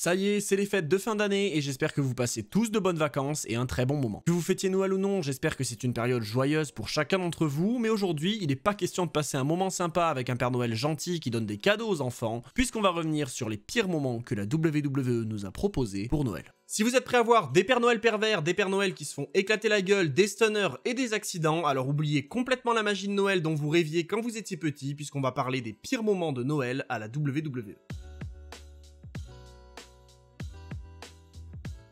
Ça y est, c'est les fêtes de fin d'année et j'espère que vous passez tous de bonnes vacances et un très bon moment. Que vous fêtiez Noël ou non, j'espère que c'est une période joyeuse pour chacun d'entre vous, mais aujourd'hui, il n'est pas question de passer un moment sympa avec un Père Noël gentil qui donne des cadeaux aux enfants, puisqu'on va revenir sur les pires moments que la WWE nous a proposés pour Noël. Si vous êtes prêts à voir des Pères Noël pervers, des Pères Noël qui se font éclater la gueule, des stunners et des accidents, alors oubliez complètement la magie de Noël dont vous rêviez quand vous étiez petit, puisqu'on va parler des pires moments de Noël à la WWE.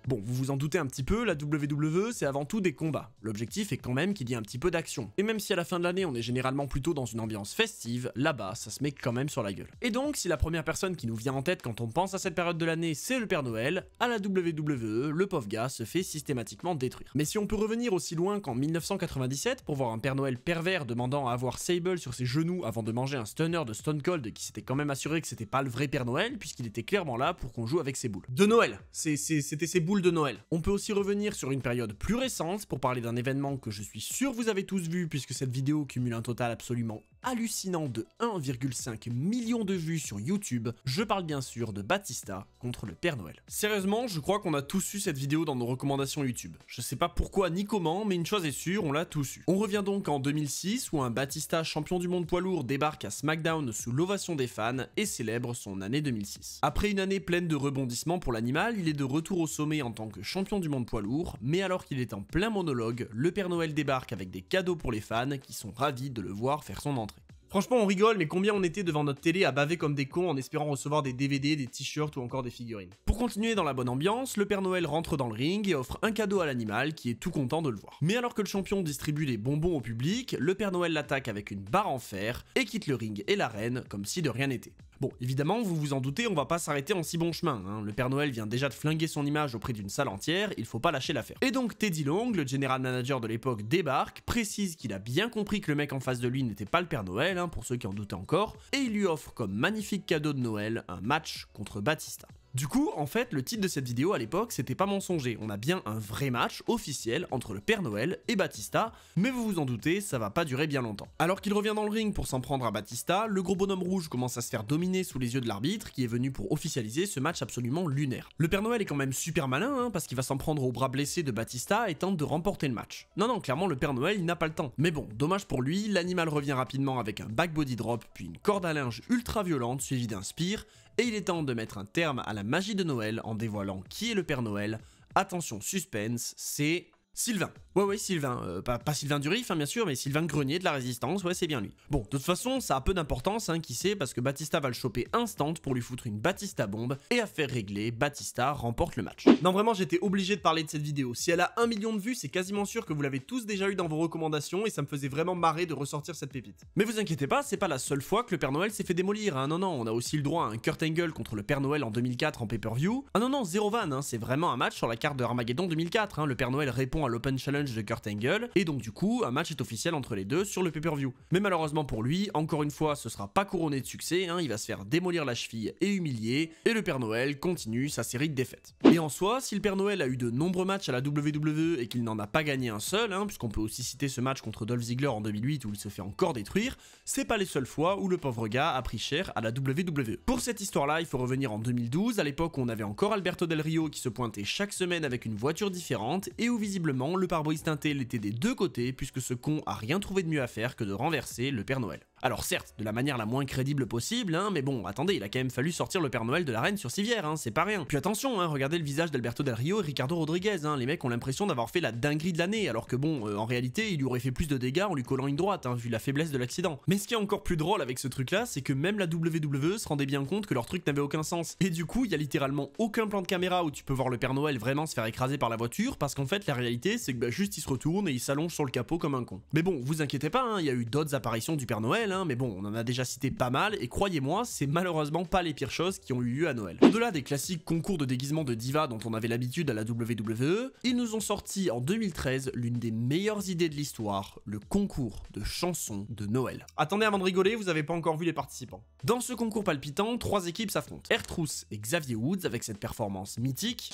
Bon, vous vous en doutez un petit peu, la WWE c'est avant tout des combats. L'objectif est quand même qu'il y ait un petit peu d'action. Et même si à la fin de l'année on est généralement plutôt dans une ambiance festive, là-bas ça se met quand même sur la gueule. Et donc si la première personne qui nous vient en tête quand on pense à cette période de l'année c'est le Père Noël, à la WWE, le pauvre gars se fait systématiquement détruire. Mais si on peut revenir aussi loin qu'en 1997 pour voir un Père Noël pervers demandant à avoir Sable sur ses genoux avant de manger un stunner de Stone Cold qui s'était quand même assuré que c'était pas le vrai Père Noël puisqu'il était clairement là pour qu'on joue avec ses boules. De Noël, c'était ses boules de Noël. On peut aussi revenir sur une période plus récente pour parler d'un événement que je suis sûr vous avez tous vu puisque cette vidéo cumule un total absolument hallucinant de 1,5 million de vues sur YouTube. Je parle bien sûr de Batista contre le Père Noël. Sérieusement, je crois qu'on a tous eu cette vidéo dans nos recommandations YouTube. Je sais pas pourquoi ni comment, mais une chose est sûre, on l'a tous eu. On revient donc en 2006 où un Batista champion du monde poids lourd débarque à SmackDown sous l'ovation des fans et célèbre son année 2006. Après une année pleine de rebondissements pour l'animal, il est de retour au sommet en tant que champion du monde poids lourd, mais alors qu'il est en plein monologue, le Père Noël débarque avec des cadeaux pour les fans qui sont ravis de le voir faire son entrée. Franchement on rigole, mais combien on était devant notre télé à baver comme des cons en espérant recevoir des DVD, des t-shirts ou encore des figurines. Pour continuer dans la bonne ambiance, le Père Noël rentre dans le ring et offre un cadeau à l'animal qui est tout content de le voir. Mais alors que le champion distribue des bonbons au public, le Père Noël l'attaque avec une barre en fer et quitte le ring et l'arène comme si de rien n'était. Bon, évidemment, vous vous en doutez, on va pas s'arrêter en si bon chemin, hein. Le Père Noël vient déjà de flinguer son image auprès d'une salle entière, il faut pas lâcher l'affaire. Et donc Teddy Long, le general manager de l'époque, débarque, précise qu'il a bien compris que le mec en face de lui n'était pas le Père Noël, hein, pour ceux qui en doutaient encore, et il lui offre comme magnifique cadeau de Noël un match contre Batista. Du coup, en fait, le titre de cette vidéo à l'époque, c'était pas mensonger. On a bien un vrai match officiel entre le Père Noël et Batista, mais vous vous en doutez, ça va pas durer bien longtemps. Alors qu'il revient dans le ring pour s'en prendre à Batista, le gros bonhomme rouge commence à se faire dominer sous les yeux de l'arbitre, qui est venu pour officialiser ce match absolument lunaire. Le Père Noël est quand même super malin, hein, parce qu'il va s'en prendre au bras blessé de Batista et tente de remporter le match. Non, clairement, le Père Noël, il n'a pas le temps. Mais bon, dommage pour lui, l'animal revient rapidement avec un back body drop, puis une corde à linge ultra violente suivie d'un spear, et il est temps de mettre un terme à la magie de Noël en dévoilant qui est le Père Noël. Attention, suspense, c'est Sylvain. Ouais, Sylvain. Pas Sylvain Durif, hein, bien sûr, mais Sylvain Grenier de la Résistance, ouais, c'est bien lui. Bon, de toute façon, ça a peu d'importance, hein, qui sait, parce que Batista va le choper instant pour lui foutre une Batista bombe, et à faire régler, Batista remporte le match. Non, vraiment, j'étais obligé de parler de cette vidéo. Si elle a 1 million de vues, c'est quasiment sûr que vous l'avez tous déjà eu dans vos recommandations, et ça me faisait vraiment marrer de ressortir cette pépite. Mais vous inquiétez pas, c'est pas la seule fois que le Père Noël s'est fait démolir, hein. Non, on a aussi le droit à un Kurt Angle contre le Père Noël en 2004 en pay-per-view. Ah non, zéro van, hein, c'est vraiment un match sur la carte de Armageddon 2004, hein. Le Père Noël répond à l'Open Challenge de Kurt Angle, et donc du coup, un match est officiel entre les deux sur le pay-per-view. Mais malheureusement pour lui, encore une fois, ce sera pas couronné de succès, hein, il va se faire démolir la cheville et humilier, et le Père Noël continue sa série de défaites. Et en soi, si le Père Noël a eu de nombreux matchs à la WWE et qu'il n'en a pas gagné un seul, hein, puisqu'on peut aussi citer ce match contre Dolph Ziggler en 2008 où il se fait encore détruire, c'est pas les seules fois où le pauvre gars a pris cher à la WWE. Pour cette histoire-là, il faut revenir en 2012, à l'époque où on avait encore Alberto Del Rio qui se pointait chaque semaine avec une voiture différente, et où visiblement le pare-brise teinté l'était des deux côtés puisque ce con a rien trouvé de mieux à faire que de renverser le Père Noël. Alors certes, de la manière la moins crédible possible, hein, mais bon, attendez, il a quand même fallu sortir le Père Noël de l'arène sur civière, hein, c'est pas rien. Puis attention, hein, regardez le visage d'Alberto Del Rio et Ricardo Rodriguez, hein, les mecs ont l'impression d'avoir fait la dinguerie de l'année, alors que bon, en réalité, il lui aurait fait plus de dégâts en lui collant une droite, hein, vu la faiblesse de l'accident. Mais ce qui est encore plus drôle avec ce truc-là, c'est que même la WWE se rendait bien compte que leur truc n'avait aucun sens. Et du coup, il y a littéralement aucun plan de caméra où tu peux voir le Père Noël vraiment se faire écraser par la voiture, parce qu'en fait, la réalité, c'est que bah, juste il se retourne et il s'allonge sur le capot comme un con. Mais bon, vous inquiétez pas, hein, il y a eu d'autres apparitions du Père Noël, hein, mais bon, on en a déjà cité pas mal, et croyez-moi, c'est malheureusement pas les pires choses qui ont eu lieu à Noël. Au-delà des classiques concours de déguisement de diva dont on avait l'habitude à la WWE, ils nous ont sorti en 2013 l'une des meilleures idées de l'histoire, le concours de chansons de Noël. Attendez, avant de rigoler, vous avez pas encore vu les participants. Dans ce concours palpitant, 3 équipes s'affrontent. R-Truth et Xavier Woods avec cette performance mythique.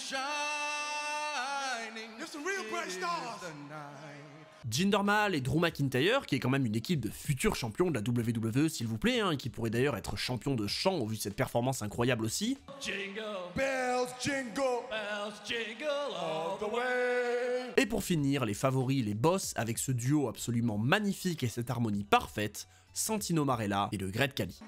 Jinder Mahal et Drew McIntyre, qui est quand même une équipe de futurs champions de la WWE s'il vous plaît, hein, qui pourrait d'ailleurs être champion de chant au vu de cette performance incroyable aussi. Jingle bells, jingle all the way. Et pour finir, les favoris, les boss, avec ce duo absolument magnifique et cette harmonie parfaite, Santino Marella et le Great Khali.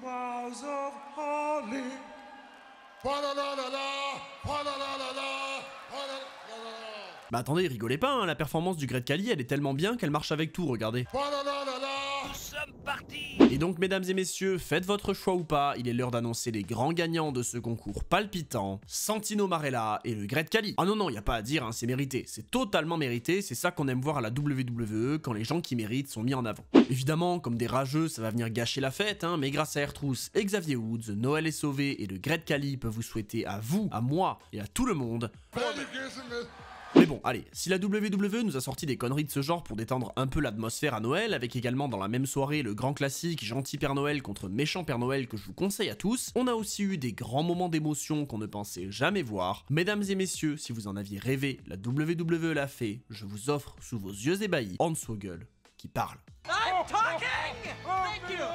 Bah attendez, rigolez pas, hein, la performance du Great Khali, elle est tellement bien qu'elle marche avec tout, regardez. Nous sommes partis. Et donc mesdames et messieurs, faites votre choix ou pas, il est l'heure d'annoncer les grands gagnants de ce concours palpitant, Santino Marella et le Great Khali. Ah non, y a pas à dire, hein, c'est mérité, c'est totalement mérité, c'est ça qu'on aime voir à la WWE quand les gens qui méritent sont mis en avant. Évidemment, comme des rageux, ça va venir gâcher la fête, hein, mais grâce à R-Truth et Xavier Woods, Noël est sauvé et le Great Khali peut vous souhaiter à vous, à moi et à tout le monde. Mais bon, allez, si la WWE nous a sorti des conneries de ce genre pour détendre un peu l'atmosphère à Noël, avec également dans la même soirée le grand classique gentil Père Noël contre méchant Père Noël que je vous conseille à tous, on a aussi eu des grands moments d'émotion qu'on ne pensait jamais voir. Mesdames et messieurs, si vous en aviez rêvé, la WWE l'a fait, je vous offre sous vos yeux ébahis Hornswoggle qui parle. I'm talking. Thank you.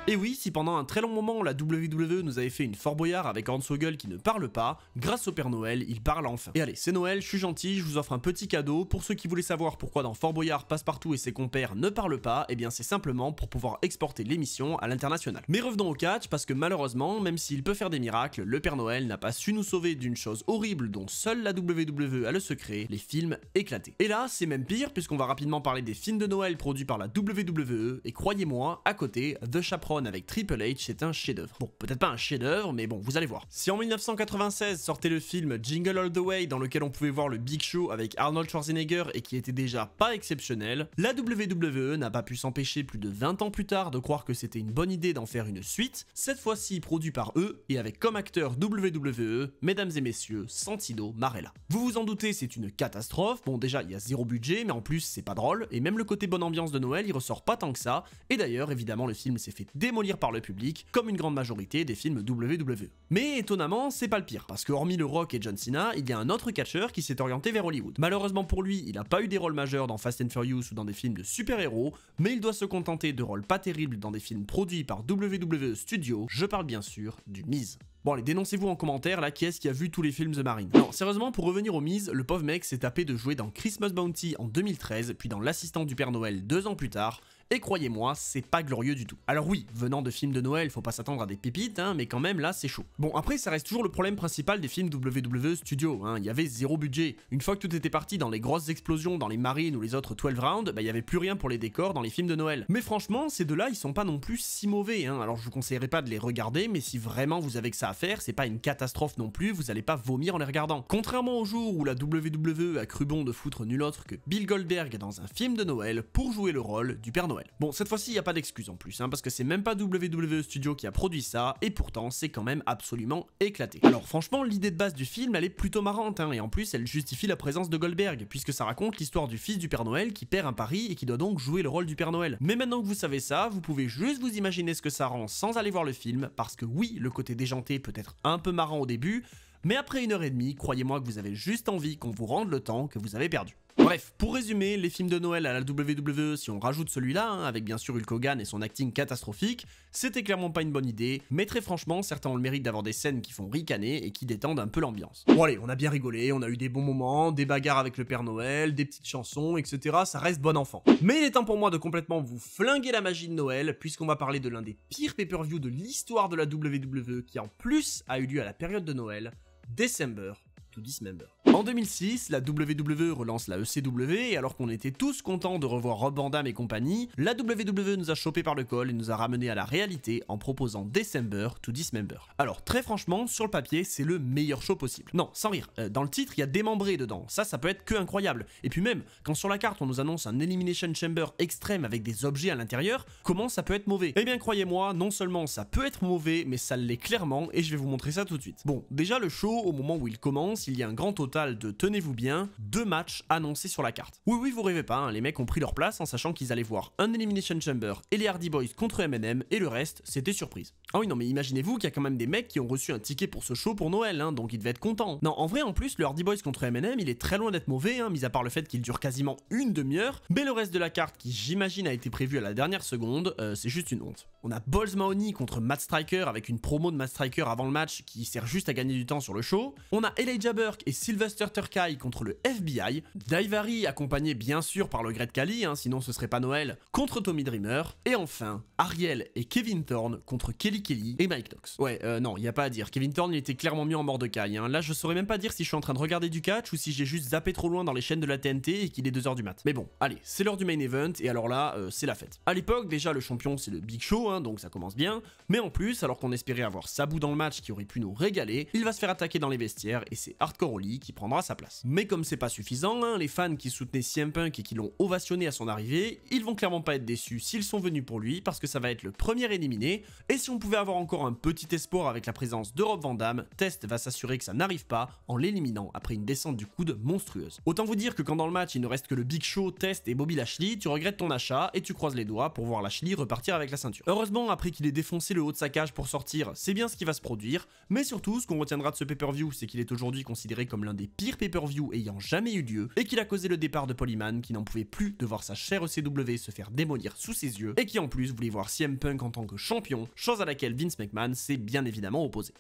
Et oui, si pendant un très long moment la WWE nous avait fait une Fort Boyard avec Hornswoggle qui ne parle pas, grâce au Père Noël, il parle enfin. Et allez, c'est Noël, je suis gentil, je vous offre un petit cadeau. Pour ceux qui voulaient savoir pourquoi dans Fort Boyard, Passepartout et ses compères ne parlent pas, eh bien c'est simplement pour pouvoir exporter l'émission à l'international. Mais revenons au catch, parce que malheureusement, même s'il peut faire des miracles, le Père Noël n'a pas su nous sauver d'une chose horrible dont seule la WWE a le secret, les films éclatés. Et là, c'est même pire, puisqu'on va rapidement parler des films de Noël produits par la WWE, et croyez-moi, à côté, The Chaperone avec Triple H, c'est un chef-d'œuvre. Bon, peut-être pas un chef-d'œuvre, mais bon, vous allez voir. Si en 1996 sortait le film Jingle All the Way, dans lequel on pouvait voir le Big Show avec Arnold Schwarzenegger et qui était déjà pas exceptionnel, la WWE n'a pas pu s'empêcher plus de 20 ans plus tard de croire que c'était une bonne idée d'en faire une suite, cette fois-ci produit par eux et avec comme acteur WWE, mesdames et messieurs, Santino Marella. Vous vous en doutez, c'est une catastrophe. Bon, déjà, il y a zéro budget, mais en plus, c'est pas drôle, et même le côté bonne ambiance de Noël, il ressort pas tant que ça, et d'ailleurs, évidemment, le film s'est fait démolir par le public, comme une grande majorité des films WWE. Mais étonnamment, c'est pas le pire, parce que hormis le Rock et John Cena, il y a un autre catcheur qui s'est orienté vers Hollywood. Malheureusement pour lui, il a pas eu des rôles majeurs dans Fast and Furious ou dans des films de super-héros, mais il doit se contenter de rôles pas terribles dans des films produits par WWE Studios, je parle bien sûr du Miz. Bon allez, dénoncez-vous en commentaire, là, qui est-ce qui a vu tous les films The Marine? Non, sérieusement, pour revenir au Miz, le pauvre mec s'est tapé de jouer dans Christmas Bounty en 2013, puis dans L'assistant du Père Noël 2 ans plus tard, et croyez-moi, c'est pas glorieux du tout. Alors oui, venant de films de Noël, faut pas s'attendre à des pépites, hein, mais quand même là, c'est chaud. Bon, après, ça reste toujours le problème principal des films WWE Studios, hein, il y avait zéro budget. Une fois que tout était parti dans les grosses explosions dans les Marines ou les autres 12 rounds, bah il y avait plus rien pour les décors dans les films de Noël. Mais franchement, ces deux-là, ils sont pas non plus si mauvais, hein, alors je vous conseillerais pas de les regarder, mais si vraiment vous avez que ça à faire, c'est pas une catastrophe non plus, vous allez pas vomir en les regardant. Contrairement au jour où la WWE a cru bon de foutre nul autre que Bill Goldberg dans un film de Noël pour jouer le rôle du Père Noël. Bon, cette fois-ci, il n'y a pas d'excuse en plus, hein, parce que c'est même pas WWE Studios qui a produit ça, et pourtant, c'est quand même absolument éclaté. Alors franchement, l'idée de base du film, elle est plutôt marrante, hein, et en plus, elle justifie la présence de Goldberg, puisque ça raconte l'histoire du fils du Père Noël qui perd un pari et qui doit donc jouer le rôle du Père Noël. Mais maintenant que vous savez ça, vous pouvez juste vous imaginer ce que ça rend sans aller voir le film, parce que oui, le côté déjanté peut être un peu marrant au début, mais après 1h30, croyez-moi que vous avez juste envie qu'on vous rende le temps que vous avez perdu. Bref, pour résumer, les films de Noël à la WWE, si on rajoute celui-là, hein, avec bien sûr Hulk Hogan et son acting catastrophique, c'était clairement pas une bonne idée, mais très franchement, certains ont le mérite d'avoir des scènes qui font ricaner et qui détendent un peu l'ambiance. Bon allez, on a bien rigolé, on a eu des bons moments, des bagarres avec le Père Noël, des petites chansons, etc. Ça reste bon enfant. Mais il est temps pour moi de complètement vous flinguer la magie de Noël, puisqu'on va parler de l'un des pires pay-per-view de l'histoire de la WWE, qui en plus a eu lieu à la période de Noël, December to Dismember. En 2006, la WWE relance la ECW et alors qu'on était tous contents de revoir Rob Van Dam et compagnie, la WWE nous a chopé par le col et nous a ramené à la réalité en proposant December to Dismember. Alors très franchement, sur le papier, c'est le meilleur show possible. Non, sans rire, dans le titre, il y a démembré dedans, ça peut être que incroyable. Et puis même, quand sur la carte on nous annonce un Elimination Chamber extrême avec des objets à l'intérieur, comment ça peut être mauvais? Eh bien croyez-moi, non seulement ça peut être mauvais, mais ça l'est clairement et je vais vous montrer ça tout de suite. Bon, déjà le show, au moment où il commence, il y a un grand total total de, tenez-vous bien, 2 matchs annoncés sur la carte. Oui, vous rêvez pas, hein, les mecs ont pris leur place en sachant qu'ils allaient voir un Elimination Chamber et les Hardy Boys contre M&M et le reste, c'était surprise. Ah oui, non mais imaginez-vous qu'il y a quand même des mecs qui ont reçu un ticket pour ce show pour Noël, hein, donc ils devaient être contents. Non, en vrai, en plus, le Hardy Boys contre M&M, il est très loin d'être mauvais, hein, mis à part le fait qu'il dure quasiment une demi-heure, mais le reste de la carte, qui j'imagine a été prévu à la dernière seconde, c'est juste une honte. On a Balls Mahoney contre Matt Striker avec une promo de Matt Striker avant le match qui sert juste à gagner du temps sur le show. On a Elijah Burke et Sylvester Turkey contre le FBI. Daivari accompagné bien sûr par le Great Khali, hein, sinon ce serait pas Noël, contre Tommy Dreamer. Et enfin, Ariel et Kevin Thorne contre Kelly Kelly et Mike Knox. Ouais, non, y a pas à dire. Kevin Thorne il était clairement mieux en Mordecai. Hein. Là, je saurais même pas dire si je suis en train de regarder du catch ou si j'ai juste zappé trop loin dans les chaînes de la TNT et qu'il est 2h du mat. Mais bon, allez, c'est l'heure du main event et alors là, c'est la fête. À l'époque, déjà, le champion c'est le Big Show, hein, donc ça commence bien. Mais en plus, alors qu'on espérait avoir Sabu dans le match qui aurait pu nous régaler, il va se faire attaquer dans les vestiaires et c'est Hardcore Holly qui prendra sa place. Mais comme c'est pas suffisant, hein, les fans qui soutenaient CM Punk et qui l'ont ovationné à son arrivée, ils vont clairement pas être déçus s'ils sont venus pour lui parce que ça va être le premier éliminé. Et si on pouvait avoir encore un petit espoir avec la présence de Rob Van Dam, Test va s'assurer que ça n'arrive pas en l'éliminant après une descente du coude monstrueuse. Autant vous dire que quand dans le match il ne reste que le Big Show, Test et Bobby Lashley, tu regrettes ton achat et tu croises les doigts pour voir Lashley repartir avec la ceinture. Heureusement, après qu'il ait défoncé le haut de sa cage pour sortir, c'est bien ce qui va se produire, mais surtout ce qu'on retiendra de ce pay-per-view, c'est qu'il est aujourd'hui considéré comme l'un des pires pay-per-view ayant jamais eu lieu et qu'il a causé le départ de Polyman qui n'en pouvait plus de voir sa chère ECW se faire démolir sous ses yeux et qui en plus voulait voir CM Punk en tant que champion, chose à laquelle Vince McMahon s'est bien évidemment opposé.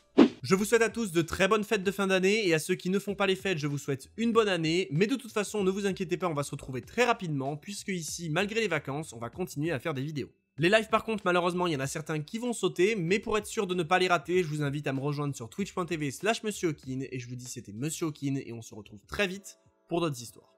Je vous souhaite à tous de très bonnes fêtes de fin d'année et à ceux qui ne font pas les fêtes, je vous souhaite une bonne année, mais de toute façon ne vous inquiétez pas, on va se retrouver très rapidement puisque ici, malgré les vacances, on va continuer à faire des vidéos. Les lives par contre, malheureusement, il y en a certains qui vont sauter, mais pour être sûr de ne pas les rater, je vous invite à me rejoindre sur twitch.tv/MonsieurHawkin et je vous dis c'était Monsieur Hawkin et on se retrouve très vite pour d'autres histoires.